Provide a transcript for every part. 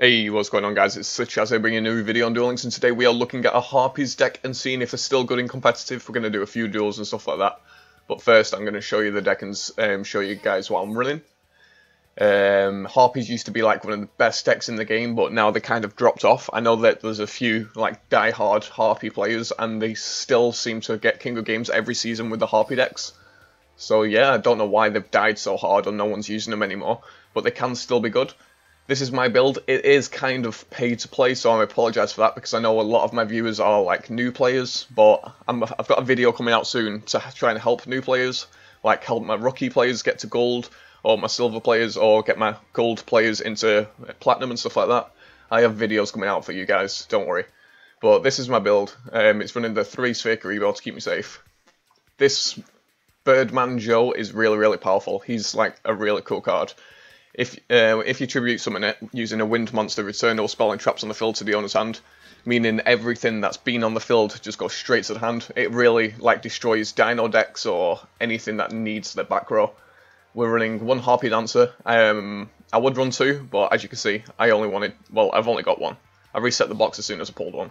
Hey, what's going on guys, it's Hazy bringing a new video on Duel, and today we are looking at a Harpies deck and seeing if they're still good in competitive. We're going to do a few duels and stuff like that. But first I'm going to show you the deck and show you guys what I'm running. Harpies used to be like one of the best decks in the game, but now they kind of dropped off. I know that there's a few like die-hard Harpy players and they still seem to get King of Games every season with the Harpy decks. So yeah, I don't know why they've died so hard or no one's using them anymore, but they can still be good. This is my build. It is kind of paid to play, so I apologise for that because I know a lot of my viewers are like new players, but I've got a video coming out soon to try and help new players, like help my rookie players get to gold, or my silver players, or get my gold players into platinum and stuff like that. I have videos coming out for you guys, don't worry. But this is my build. It's running the 3 Sphere Rebuild to keep me safe. This Birdman Joe is really powerful. He's like a really cool card. If you tribute summon it using a wind monster, return all spell and traps on the field to the owner's hand, meaning everything that's been on the field just goes straight to the hand. It really like destroys dino decks or anything that needs the back row. We're running 1 Harpy Dancer. I would run 2, but as you can see, I've only got 1. I reset the box as soon as I pulled 1.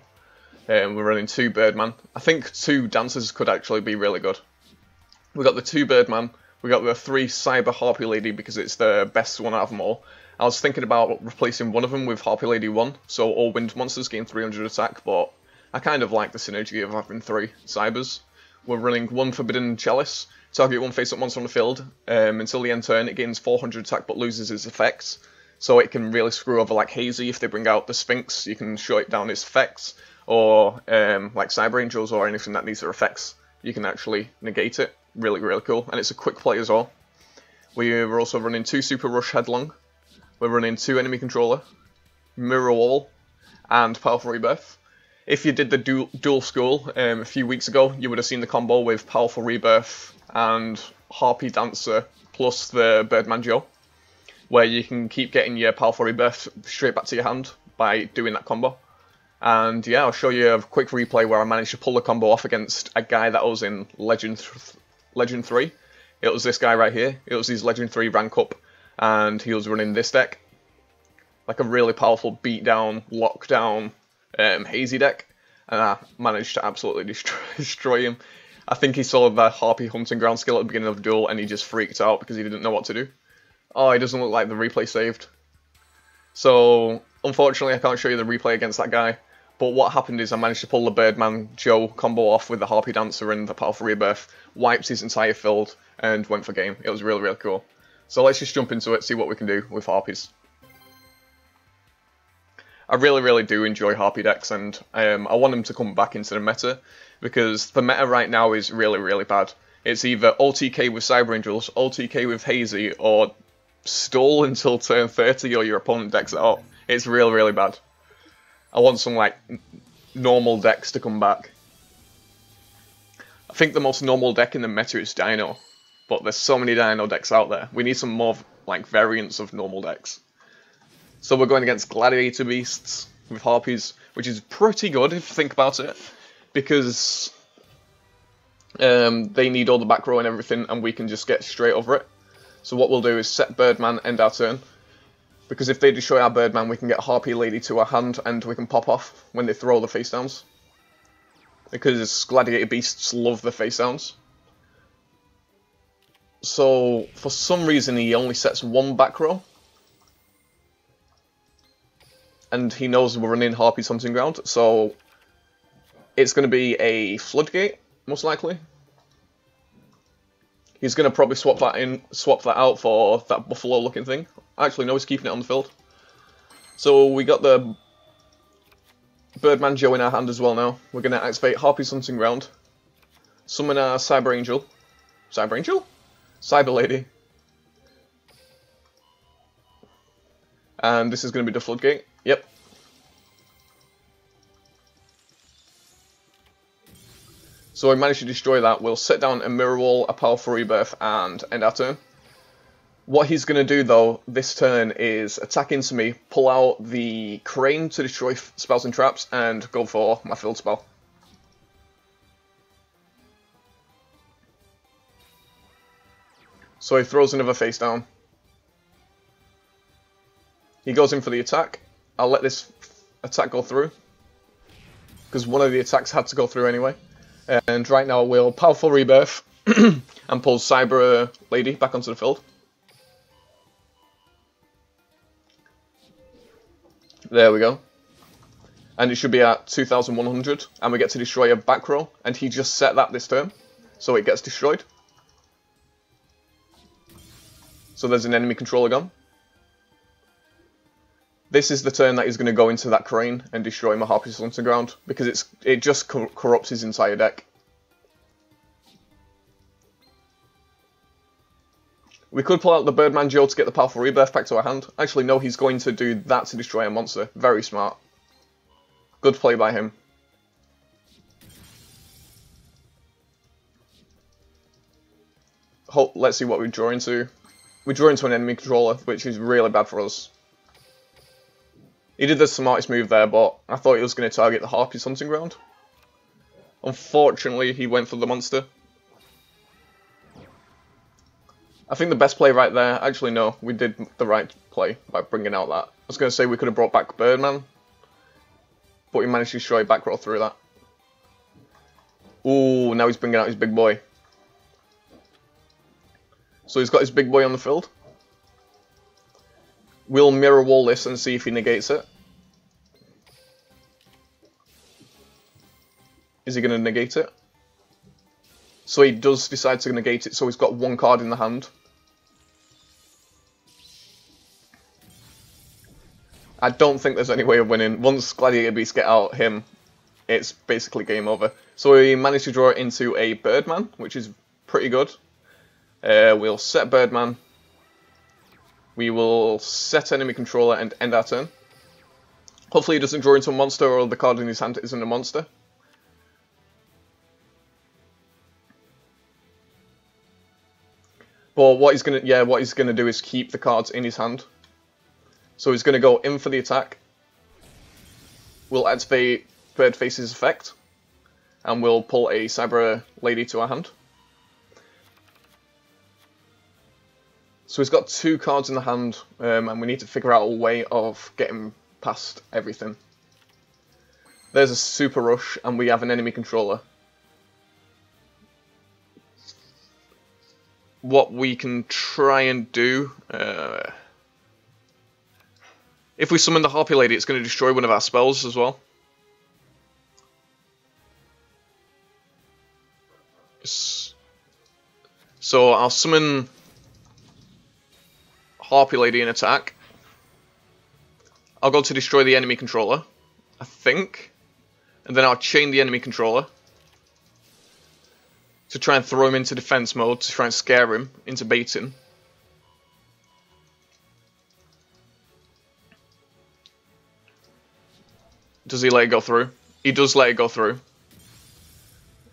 We're running 2 Birdman. I think 2 Dancers could actually be really good. We got the 2 Birdman. We got the 3 Cyber Harpy Lady because it's the best one out of them all. I was thinking about replacing one of them with Harpy Lady 1, so all wind monsters gain 300 attack, but I kind of like the synergy of having 3 Cybers. We're running 1 Forbidden Chalice. Target 1 face-up monster on the field. Until the end turn, it gains 400 attack but loses its effects, so it can really screw over like Hazy if they bring out the Sphinx. You can shut down its effects, or like Cyber Angels or anything that needs their effects. You can actually negate it. Really cool, and it's a quick play as well. We're also running 2 Super Rush Headlong. We're running 2 Enemy Controller, Mirror Wall, and Powerful Rebirth. If you did the Duel School a few weeks ago, you would have seen the combo with Powerful Rebirth and Harpy Dancer plus the Birdman Joe, where you can keep getting your Powerful Rebirth straight back to your hand by doing that combo. And yeah, I'll show you a quick replay where I managed to pull the combo off against a guy that was in Legend 3. It was this guy right here. It was his Legend 3 rank up, and he was running this deck. Like a really powerful beatdown, lockdown, Hazy deck. And I managed to absolutely destroy him. I think he saw the Harpy Hunting Ground skill at the beginning of the duel, and he just freaked out because he didn't know what to do. Oh, it doesn't look like the replay saved. So, unfortunately, I can't show you the replay against that guy. But what happened is I managed to pull the Birdman Joe combo off with the Harpy Dancer and the Powerful Rebirth, wiped his entire field, and went for game. It was really cool. So let's just jump into it, see what we can do with Harpies. I really do enjoy Harpy decks, and I want them to come back into the meta, because the meta right now is really bad. It's either OTK with Cyber Angels, OTK with Hazy, or stall until turn 30 or your opponent decks it out. It's really bad. I want some like normal decks to come back. I think the most normal deck in the meta is Dino, but there's so many Dino decks out there. We need some more like variants of normal decks. So we're going against Gladiator beasts with Harpies, which is pretty good if you think about it, because they need all the back row and everything, and we can just get straight over it. So what we'll do is set Birdman, end our turn. Because if they destroy our Birdman, we can get Harpy Lady to our hand, and we can pop off when they throw the face downs. Because Gladiator Beasts love the face downs. So, for some reason, he only sets 1 back row. And he knows we're running Harpy's Hunting Ground, so it's going to be a Floodgate, most likely. He's going to probably swap that out for that buffalo looking thing. Actually, no, he's keeping it on the field. So we got the Birdman Joe in our hand as well now. We're going to activate Harpy's Hunting Ground. Summon our Cyber Angel. Cyber Angel? Cyber Lady. And this is going to be the Floodgate. Yep. So we managed to destroy that. We'll set down a Mirror Wall, a Powerful Rebirth, and end our turn. What he's going to do, though, this turn is attack into me, pull out the Crane to destroy spells and traps, and go for my field spell. So he throws another face down. He goes in for the attack. I'll let this attack go through, because one of the attacks had to go through anyway. And right now we'll Powerful Rebirth and pull Cyber Lady back onto the field. There we go. And it should be at 2100, and we get to destroy a back row, and he just set that this turn, so it gets destroyed. So there's an enemy controller gone. This is the turn that he's going to go into that crane and destroy my Harpies Hunting Ground, because it just corrupts his entire deck. We could pull out the Birdman Joe to get the Powerful Rebirth back to our hand. Actually, no, he's going to do that to destroy a monster. Very smart. Good play by him. Let's see what we draw into. We draw into an enemy controller, which is really bad for us. He did the smartest move there, but I thought he was going to target the Harpies Hunting Ground. Unfortunately, he went for the monster. I think the best play right there, actually no, we did the right play by bringing out that. I was going to say we could have brought back Birdman, but we managed to destroy back row through that. Ooh, now he's bringing out his big boy. So he's got his big boy on the field. We'll mirror wall this and see if he negates it. Is he going to negate it? So he does decide to negate it, so he's got one card in the hand. I don't think there's any way of winning. Once Gladiator beasts get out him, it's basically game over. So we managed to draw it into a Birdman, which is pretty good. We'll set Birdman. We will set enemy controller and end our turn. Hopefully he doesn't draw into a monster, or the card in his hand isn't a monster. But what he's gonna do is keep the cards in his hand. So he's gonna go in for the attack. We'll activate Birdface's effect, and we'll pull a Cyber Lady to our hand. So he's got two cards in the hand, and we need to figure out a way of getting past everything. There's a Super Rush, and we have an enemy controller. What we can try and do, if we summon the Harpy Lady, it's going to destroy one of our spells as well. So I'll summon Harpy Lady in attack. I'll go to destroy the enemy controller, I think, and then I'll chain the enemy controller to try and throw him into defense mode, to try and scare him into baiting. Does he let it go through? He does let it go through.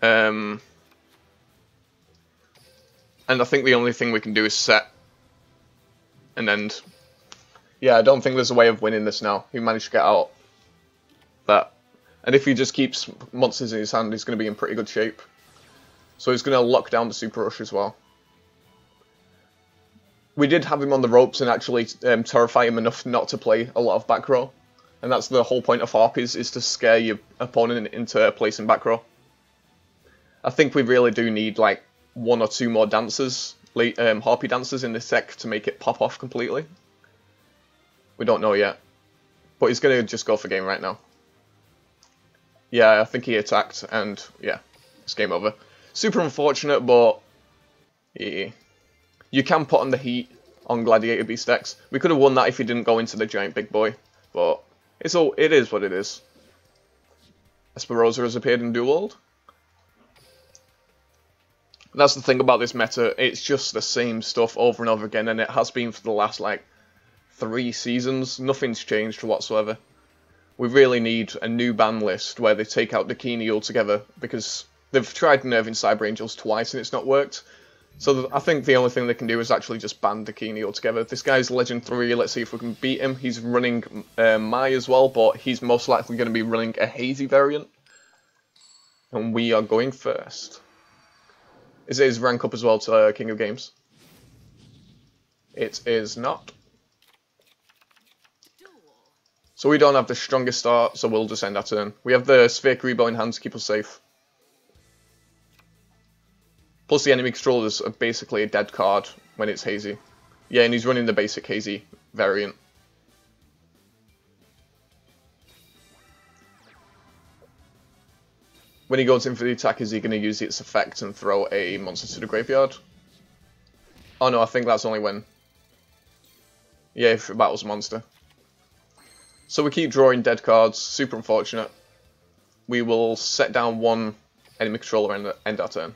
And I think the only thing we can do is set and end. Yeah, I don't think there's a way of winning this now. He managed to get out that. And if he just keeps monsters in his hand, he's going to be in pretty good shape. So he's going to lock down the Super Rush as well. We did have him on the ropes and actually terrify him enough not to play a lot of back row. And that's the whole point of Harpies, is to scare your opponent into placing back row. I think we really do need like one or two more dancers, Harpy dancers in this deck to make it pop off completely. We don't know yet. But he's going to just go for game right now. Yeah, I think he attacked, and yeah, it's game over. Super unfortunate, but yeah. You can put on the heat on Gladiator Beast decks. We could have won that if he didn't go into the giant big boy, but it is what it is. Esperosa has appeared in Duel. That's the thing about this meta, it's just the same stuff over and over again, and it has been for the last like 3 seasons. Nothing's changed whatsoever. We really need a new ban list where they take out Dakini altogether, because they've tried nerfing Cyber Angels twice and it's not worked. So I think the only thing they can do is actually just ban Dakini altogether. This guy's Legend 3, let's see if we can beat him. He's running Mai as well, but he's most likely going to be running a Hazy variant. And we are going first. Is it his rank up as well to King of Games? It is not. So we don't have the strongest start, so we'll just end our turn. We have the Sphere Rebo in hand to keep us safe. Plus the enemy controllers are basically a dead card when it's Hazy. Yeah, and he's running the basic Hazy variant. When he goes in for the attack, is he going to use its effect and throw a monster to the graveyard? Oh no, I think that's only when... Yeah, if it battles a monster. So we keep drawing dead cards, super unfortunate. We will set down one enemy controller and end our turn.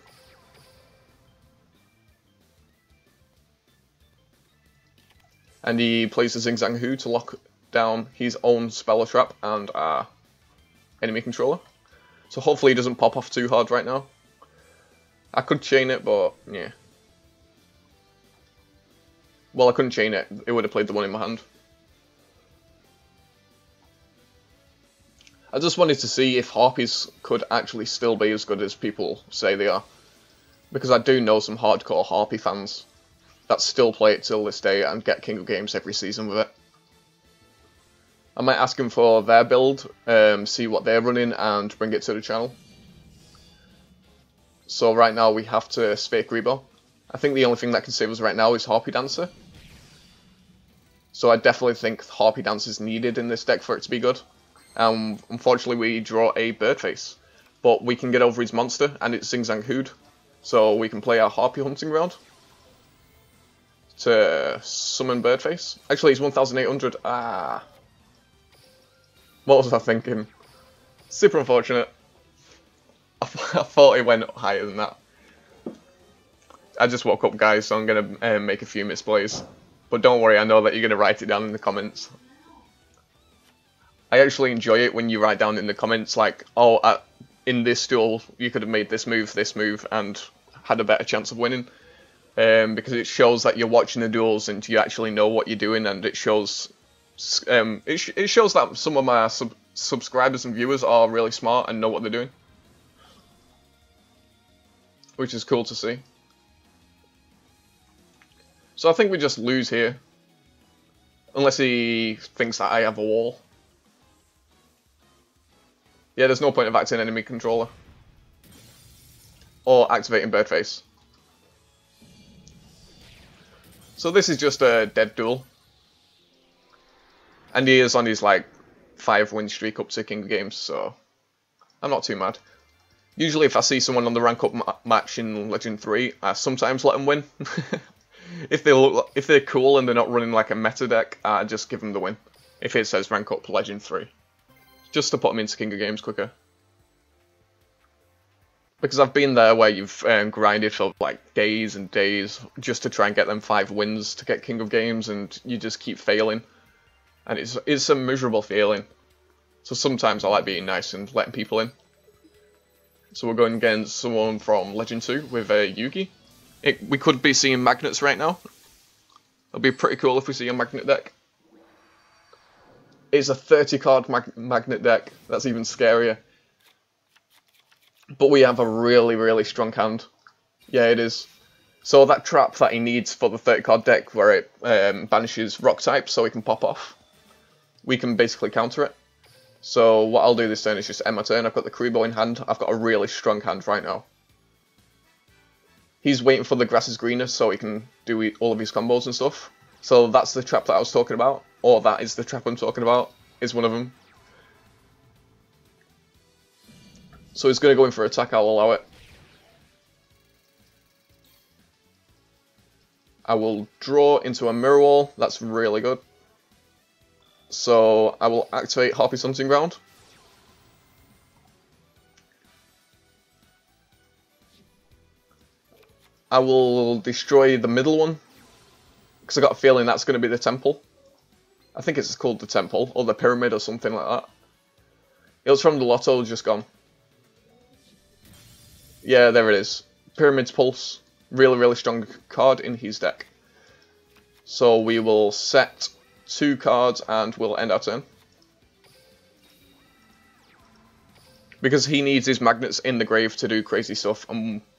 And he plays the Zingzang Hu to lock down his own spell or trap and our enemy controller. So hopefully he doesn't pop off too hard right now. I could chain it, but yeah. Well, I couldn't chain it. It would have played the one in my hand. I just wanted to see if Harpies could actually still be as good as people say they are. Because I do know some hardcore Harpy fans that still play it till this day and get King of Games every season with it. I might ask them for their build, see what they're running, and bring it to the channel. So right now we have to Sphere Rebo. I think the only thing that can save us right now is Harpy Dancer. So I definitely think Harpy Dancer is needed in this deck for it to be good. Unfortunately we draw a Birdface. But we can get over his monster, and it's Zingzang Hood. So we can play our Harpy Hunting Ground to summon Birdface. Actually, he's 1,800. Ah. What was I thinking? Super unfortunate. I thought it went higher than that. I just woke up, guys, so I'm going to make a few misplays. But don't worry, I know that you're going to write it down in the comments. I actually enjoy it when you write down in the comments, like, oh, in this duel, you could have made this move, and had a better chance of winning. Because it shows that you're watching the duels and you actually know what you're doing, and it shows it shows that some of my subscribers and viewers are really smart and know what they're doing, which is cool to see. So I think we just lose here, unless he thinks that I have a wall. Yeah, there's no point of activating enemy controller or activating Birdface. So this is just a dead duel. And he is on his, like, 5-win streak up to King of Games, so I'm not too mad. Usually if I see someone on the rank up match in Legend 3, I sometimes let them win. If they're cool and they're not running like a meta deck, I just give them the win. If it says rank up Legend 3. Just to put them into King of Games quicker. Because I've been there where you've grinded for like days and days just to try and get them 5 wins to get King of Games, and you just keep failing. And it's a miserable feeling. So sometimes I like being nice and letting people in. So we're going against someone from Legend 2 with a Yugi. We could be seeing magnets right now. It'll be pretty cool if we see a magnet deck. It's a 30 card magnet deck. That's even scarier. But we have a really, really strong hand. Yeah, it is. So that trap that he needs for the 30 card deck, where it banishes rock types so he can pop off, we can basically counter it. So what I'll do this turn is just end my turn. I've got the Kuribo in hand. I've got a really strong hand right now. He's waiting for the grass is greener so he can do all of his combos and stuff. So that's the trap that I was talking about. Or that is the trap I'm talking about. Is one of them. So he's going to go in for attack. I'll allow it. I will draw into a mirror wall. That's really good. So I will activate Harpies Hunting Ground. I will destroy the middle one, because I got a feeling that's going to be the temple. I think it's called the temple, or the pyramid, or something like that. It was from the lotto, just gone. Yeah, there it is. Pyramid's Pulse. Really, really strong card in his deck. So we will set 2 cards and we'll end our turn. Because he needs his magnets in the grave to do crazy stuff.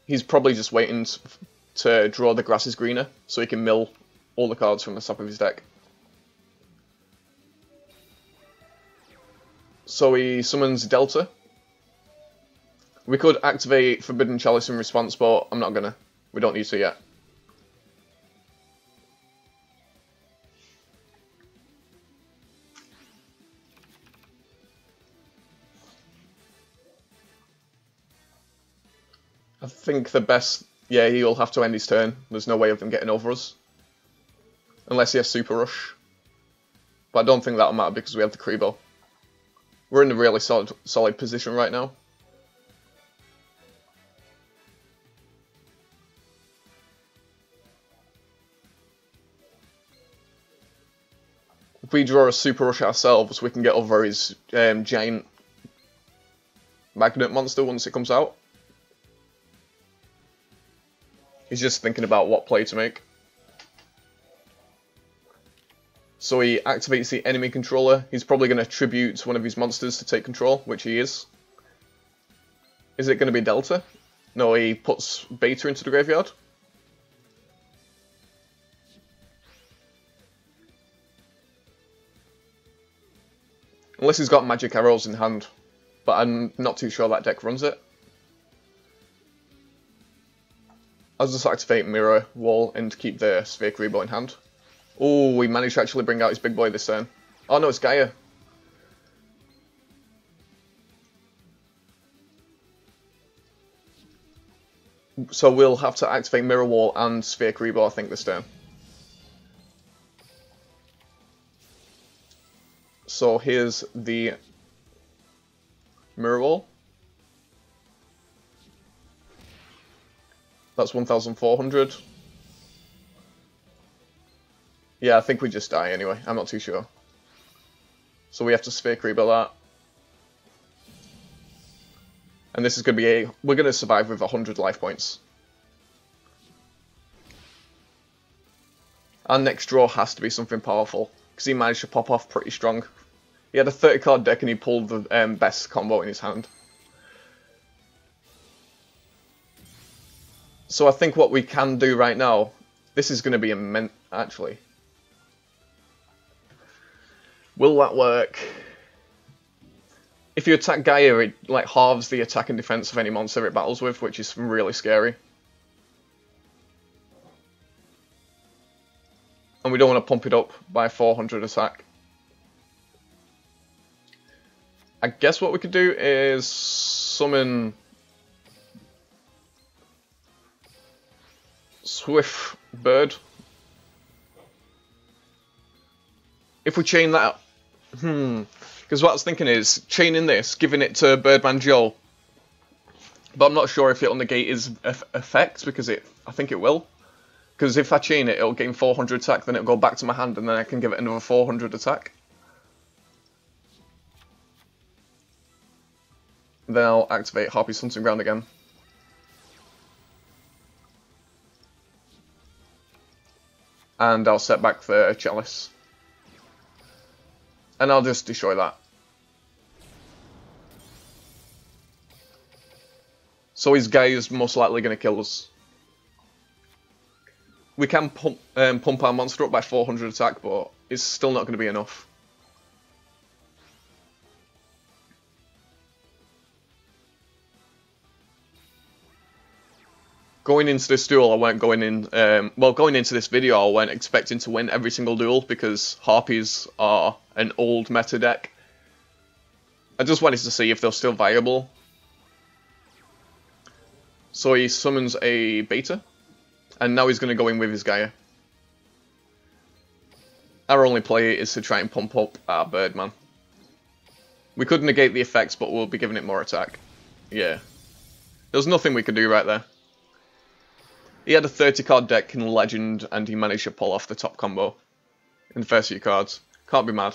He's probably just waiting to draw the grass is greener so he can mill all the cards from the top of his deck. So he summons Delta. We could activate Forbidden Chalice in response, but I'm not gonna. We don't need to yet. I think the best... Yeah, he'll have to end his turn. There's no way of him getting over us. Unless he has Super Rush. But I don't think that'll matter because we have the Krebo. We're in a really solid position right now. If we draw a Super Rush ourselves, we can get over his giant magnet monster once it comes out. He's just thinking about what play to make. So he activates the enemy controller. He's probably going to tribute one of his monsters to take control, which he is. Is it going to be Delta? No, he puts Beta into the graveyard. Unless he's got magic arrows in hand. But I'm not too sure that deck runs it. I'll just activate Mirror Wall and keep the Sphere Krebo in hand. Oh, we managed to actually bring out his big boy this turn. Oh no, it's Gaia. So we'll have to activate Mirror Wall and Sphere Krebo, I think, this turn. So here's the Mirror Wall. That's 1,400. Yeah, I think we just die anyway. I'm not too sure. So we have to Sphere Krebo that. And this is going to be we're going to survive with 100 life points. Our next draw has to be something powerful, because he managed to pop off pretty strong. He had a 30 card deck and he pulled the best combo in his hand. So I think what we can do right now, this is going to be immense, actually. Will that work? If you attack Gaia, it like halves the attack and defense of any monster it battles with, which is really scary. And we don't want to pump it up by 400 attack. I guess what we could do is summon Swift Bird. If we chain that up, because what I was thinking is chaining this, giving it to Birdman Joe, but I'm not sure if it'll negate his effect, because I think it will. Because if I chain it, it'll gain 400 attack, then it'll go back to my hand, and then I can give it another 400 attack. Then I'll activate Harpies Hunting Ground again. And I'll set back the Chalice. And I'll just destroy that. So his guy is most likely going to kill us. We can pump our monster up by 400 attack, but it's still not going to be enough. Going into this duel, I weren't going in... going into this video, I weren't expecting to win every single duel, because Harpies are an old meta deck. I just wanted to see if they're still viable. So he summons a Beta, and now he's going to go in with his Gaia. Our only play is to try and pump up our Birdman. We could negate the effects, but we'll be giving it more attack. Yeah. There's nothing we could do right there. He had a 30 card deck in Legend, and he managed to pull off the top combo in the first few cards. Can't be mad.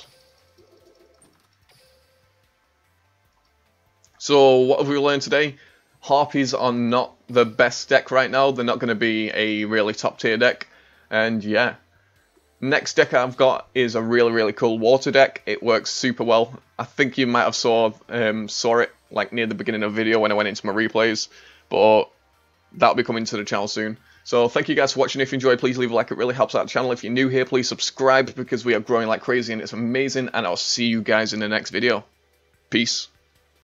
So what have we learned today? Harpies are not the best deck right now. They're not going to be a really top tier deck. And yeah. Next deck I've got is a really cool water deck. It works super well. I think you might have saw it like near the beginning of the video when I went into my replays. But that'll be coming to the channel soon. So thank you guys for watching. If you enjoyed, please leave a like. It really helps out the channel. If you're new here, please subscribe, because we are growing like crazy and it's amazing. And I'll see you guys in the next video. Peace.